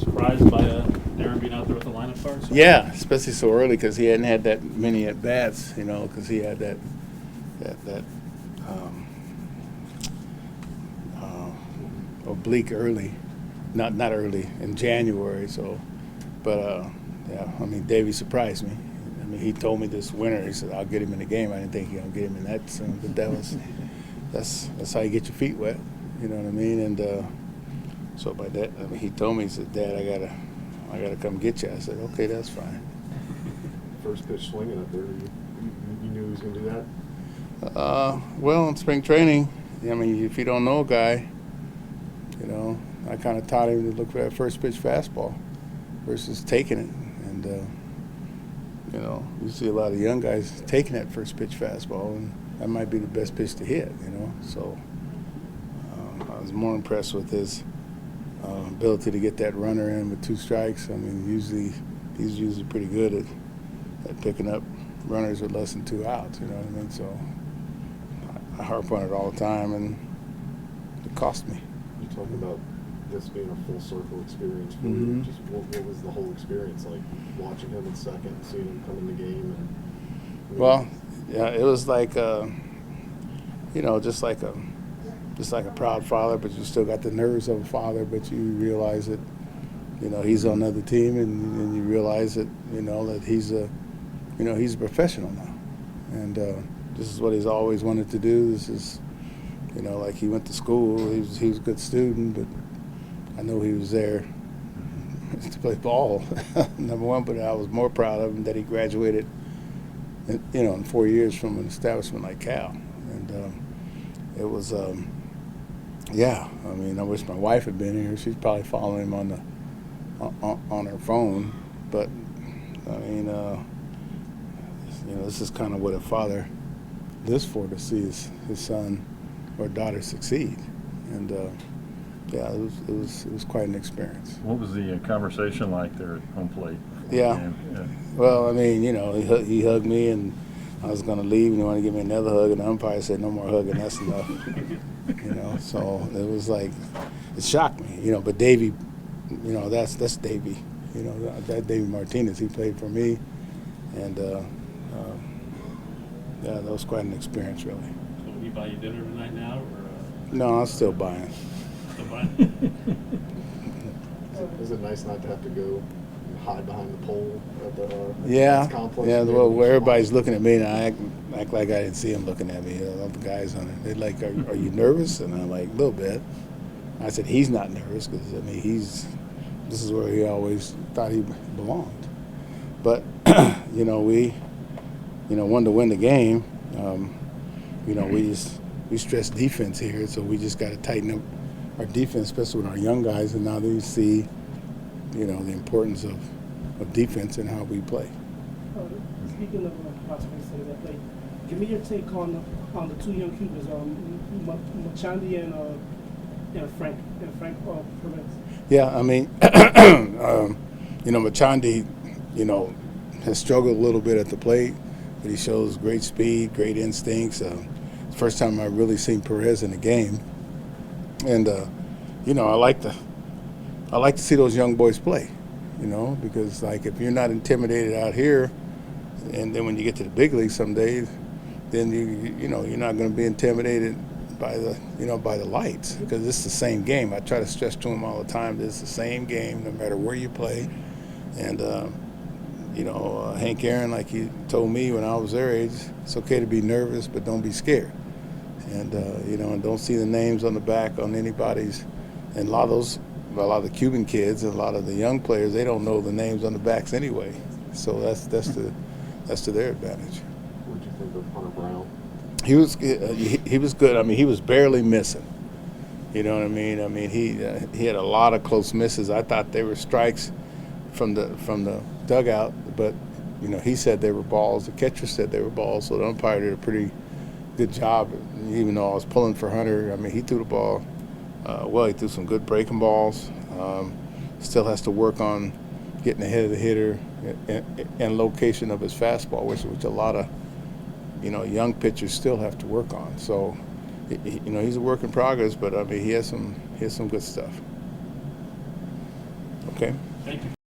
surprised by Aaron being out there with the lineup cards? Yeah, especially so early because he hadn't had that many at bats, you know, because he had that oblique early, not early in January. So, but yeah, I mean, Davey surprised me. I mean, he told me this winter. He said, "I'll get him in the game." I didn't think he gonna get him in that soon, but that's how you get your feet wet. You know what I mean? And so by that, I mean, he told me, he said, "Dad, I gotta come get you." I said, "Okay, that's fine." First pitch swinging up there, you knew he was going to do that? Well, in spring training, I mean, if you don't know a guy, you know, I kind of taught him to look for that first pitch fastball versus taking it. And, you know, you see a lot of young guys taking that first pitch fastball, and that might be the best pitch to hit, you know. So I was more impressed with his ability to get that runner in with 2 strikes. I mean, he's usually pretty good at picking up runners with less than 2 outs, you know what I mean? So I harp on it all the time, and it cost me. You talk about this being a full circle experience for Mm-hmm. you. Just what was the whole experience like, watching him in second, seeing him come in the game? And, I mean, Well, yeah, it was like, you know, just like a proud father, but you still got the nerves of a father, but you realize that, you know, he's on another team, and you realize that, you know, that he's a professional now. And this is what he's always wanted to do. This is, you know, like he went to school. He was a good student, but I know he was there to play ball, number one. But I was more proud of him that he graduated, you know, in 4 years from an establishment like Cal. And it was, yeah. I mean, I wish my wife had been here. She's probably following him on her phone. But I mean, you know, this is kind of what a father lives for, to see his son or daughter succeed. And yeah, it was quite an experience. What was the conversation like there at home plate? Yeah. Well, I mean, you know, he hugged me, and I was going to leave, and he wanted to give me another hug, and the umpire said, "No more hugging, that's enough." You know, so it was like, it shocked me, you know. But Davey, you know, that's Davey. You know, that Davey Martinez, he played for me, and yeah, that was quite an experience, really. So will he buy you dinner tonight now, or? No, I'm still buying. Still buying? Is it nice not to have to go and hide behind the pole at the Yeah, complex? yeah. Well, where everybody's looking at me, and I act like I didn't see him looking at me. All the guys on it, they're like, "Are you nervous?" And I'm like, "A little bit." I said, "He's not nervous, because I mean, this is where he always thought he belonged." But you know, we wanted to win the game. You know, we stress defense here, so we just got to tighten up our defense, especially with our young guys, and now they see, you know, the importance of defense and how we play. Speaking of prospects that play, give me your take on the 2 young Cubans, Machandi and Frank Perez. Yeah, I mean, you know, Machandi, you know, has struggled a little bit at the plate, but he shows great speed, great instincts. First time I've really seen Perez in a game, and you know, I like to see those young boys play, you know, because like if you're not intimidated out here, and then when you get to the big leagues someday, then you know you're not going to be intimidated by the lights, because it's the same game. I try to stress to them all the time that it's the same game no matter where you play, and you know, Hank Aaron, like he told me when I was their age, it's okay to be nervous, but don't be scared. And you know, and don't see the names on the back on anybody's. And a lot of the Cuban kids and a lot of the young players, they don't know the names on the backs anyway. So that's to their advantage. What did you think of Hunter Brown? He was good. I mean, he was barely missing. You know what I mean? I mean, he had a lot of close misses. I thought they were strikes from the dugout, but you know, he said they were balls. The catcher said they were balls. So the umpire did a pretty good job. Even though I was pulling for Hunter, I mean, he threw the ball well. He threw some good breaking balls. Still has to work on getting ahead of the hitter and location of his fastball, which a lot of, you know, young pitchers still have to work on. So, you know, he's a work in progress, but I mean, he has some good stuff. Okay. Thank you.